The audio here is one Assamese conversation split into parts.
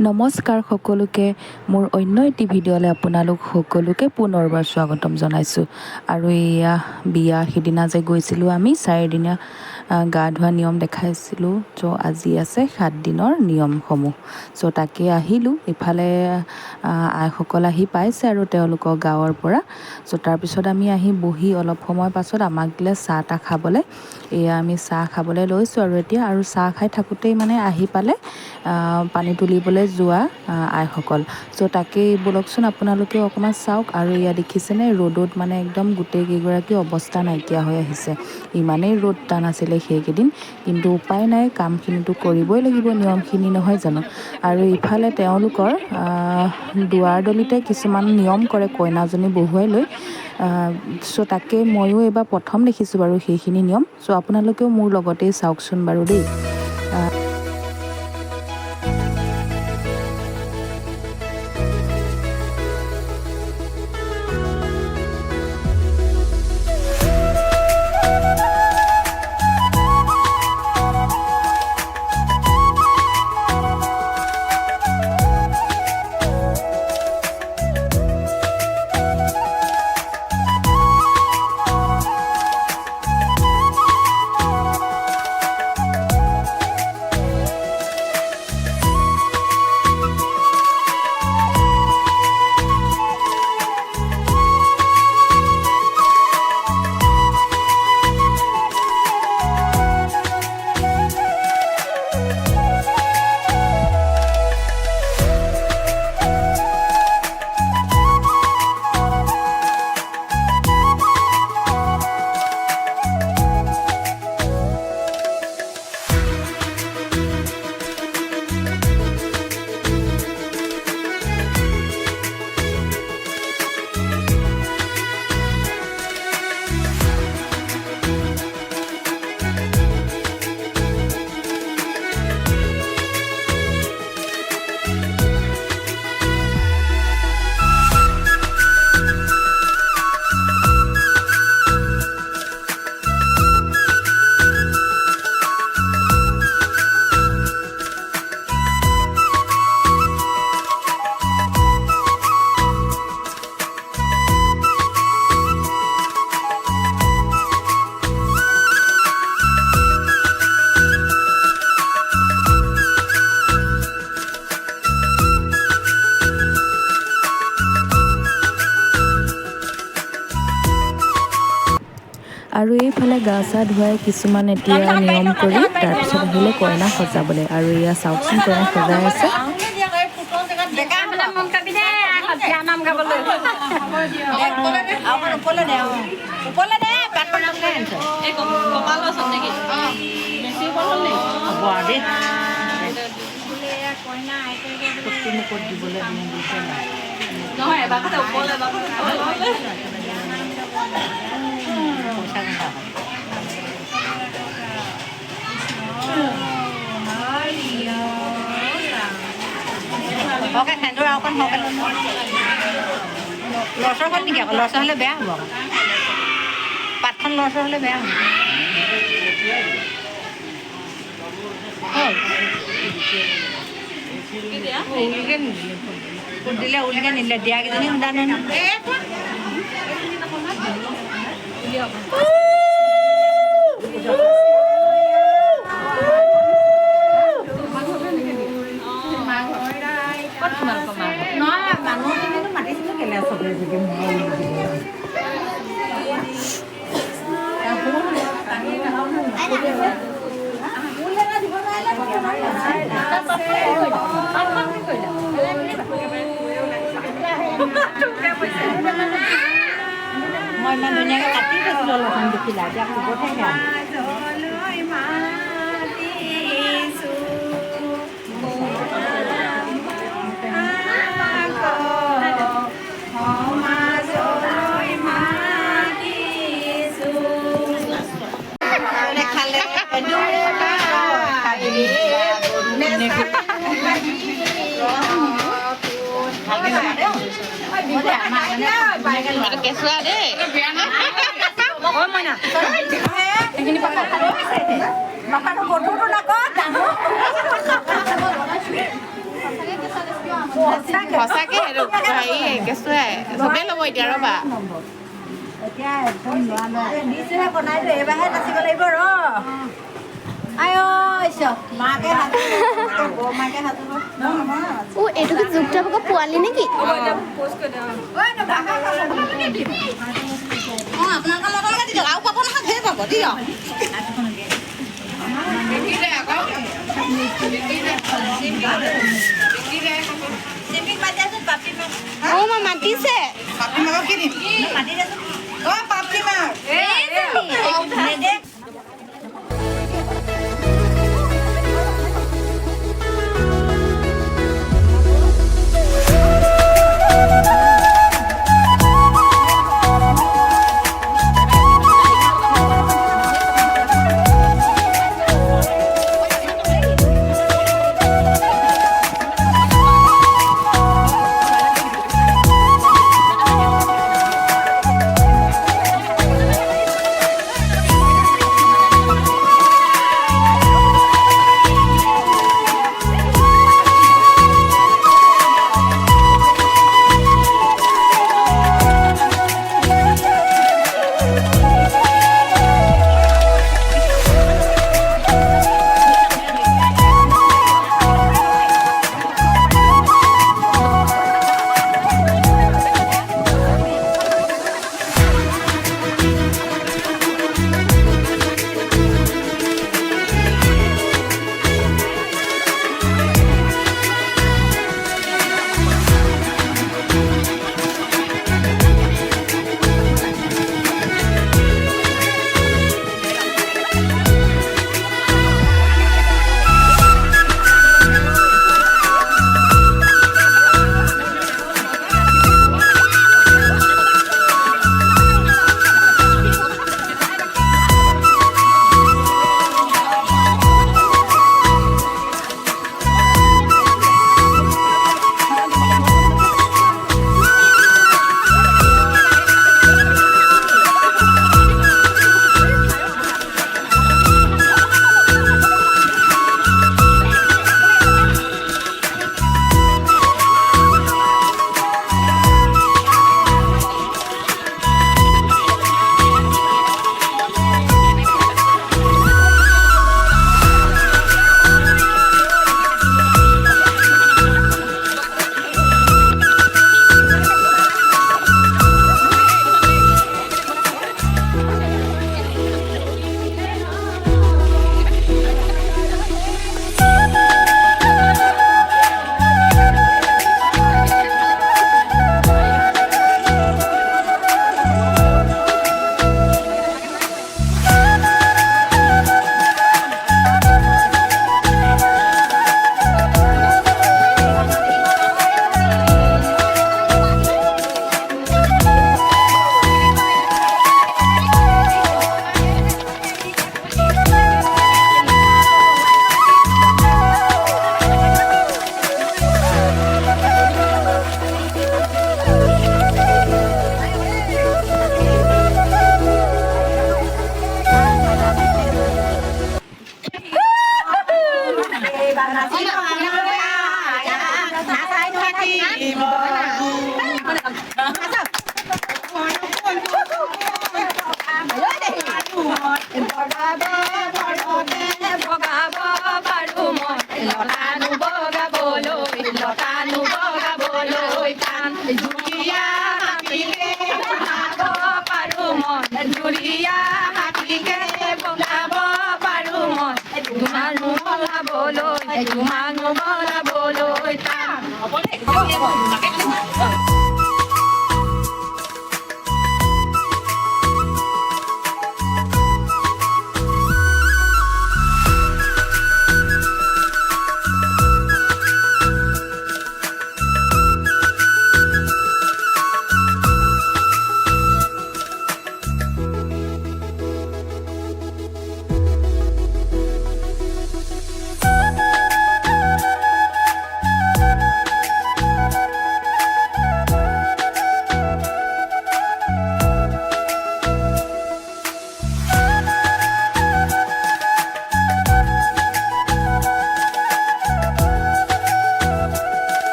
নমস্কাৰ সকলোকে মোৰ অন্য এটি ভিডিঅ'লৈ আপোনালোক সকলোকে পুনৰবাৰ স্বাগতম জনাইছোঁ। আৰু এয়া বিয়া সিদিনা যে গৈছিলোঁ আমি 4 দিনীয়া গা ধোৱা নিয়ম দেখাইছিলোঁ। চ' আজি আছে 7 দিনৰ নিয়মসমূহ। চ' তাকে আহিলোঁ। ইফালে আইসকল আহি পাইছে আৰু তেওঁলোকৰ গাঁৱৰ পৰা। চ' তাৰপিছত আমি আহি বহি অলপ সময় পাছত আমাক দিলে চাহ তাহ খাবলৈ। এয়া আমি চাহ খাবলৈ লৈছোঁ আৰু এতিয়া আৰু চাহ খাই থাকোঁতেই মানে আহি পালে পানী তুলিবলৈ যোৱা আইসকল। চ' তাকেই ব'লকচোন আপোনালোকেও অকণমান চাওক। আৰু এয়া দেখিছেনে ৰ'দত মানে একদম গোটেই কেইগৰাকী অৱস্থা নাইকিয়া হৈ আহিছে। ইমানেই ৰ'দ টান আছিলে সেইকেইদিন, কিন্তু উপায় নাই, কামখিনিতো কৰিবই লাগিব, নিয়মখিনি নহয় জানো। আৰু ইফালে তেওঁলোকৰ দুৱাৰদলিতে কিছুমান নিয়ম কৰে কইনাজনী বহুৱাই লৈ। চ' তাকে ময়ো এইবাৰ প্ৰথম দেখিছোঁ বাৰু সেইখিনি নিয়ম। চ' আপোনালোকেও মোৰ লগতেই চাওকচোন বাৰু দেই। আৰু এইফালে গা চা ধুৱাই কিছুমান এতিয়া নিয়ম কৰি তাৰপিছত আহিলে কইনা সজাবলৈ। আৰু এয়া চাওকচোন কইনা সজাই আছে। Oke, sendur aku kan mau kan losor kan nih, kalau losor lebih ya, bang. Patkan losor lebih ya. Oh, ulikan, ulikan ini dia gitu nih udah nih. Mọi mà dunia cái cắt cái gì đó không được thì lại ra cũng có thể cả. Kesua deh. Oh mana? Ini pakai makan foto nak kau. সঁচাকে সেইটো হেৰি কেঁচুৱাই চবেই ল'ব এতিয়া ৰ'বা এতিয়া একদম লোৱা লোৱা দিছোহে বনাইছো এইবাৰহে নাচিব লাগিব ৰ আই ঈশ্বৰ মাকে সাজু মাকে সাজু এইটো কি যুক্ত ভাগৰ পোৱালি নেকি আপোনালোকৰ লগলৈকে দি দিয়ক আৰু পাব নহয় ধেৰ পাব দিয়ক অঁ মা মাতিছে পাপি মাকক কি দিম মাতি দেচোন অ পাপি মাক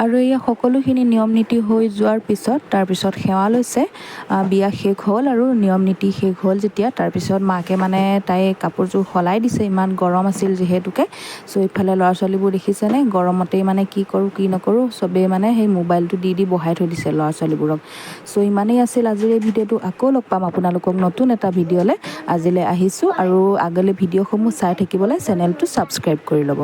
আৰু এই সকলোখিনি নিয়ম নীতি হৈ যোৱাৰ পিছত তাৰপিছত সেৱা লৈছে। বিয়া শেষ হ'ল আৰু নিয়ম নীতি শেষ হ'ল যেতিয়া তাৰপিছত মাকে মানে তাই কাপোৰযোৰ সলাই দিছে, ইমান গৰম আছিল যিহেতুকে। চ' ইফালে ল'ৰা ছোৱালীবোৰ দেখিছেনে, গৰমতেই মানে কি কৰোঁ কি নকৰোঁ চবেই মানে সেই মোবাইলটো দি বহাই থৈ দিছে ল'ৰা ছোৱালীবোৰক। চ' ইমানেই আছিল আজিৰ এই ভিডিঅ'টো। আকৌ লগ পাম আপোনালোকক নতুন এটা ভিডিঅ'লৈ। আজিলৈ আহিছোঁ আৰু আগলৈ ভিডিঅ'সমূহ চাই থাকিবলৈ চেনেলটো ছাবস্ক্ৰাইব কৰি ল'ব।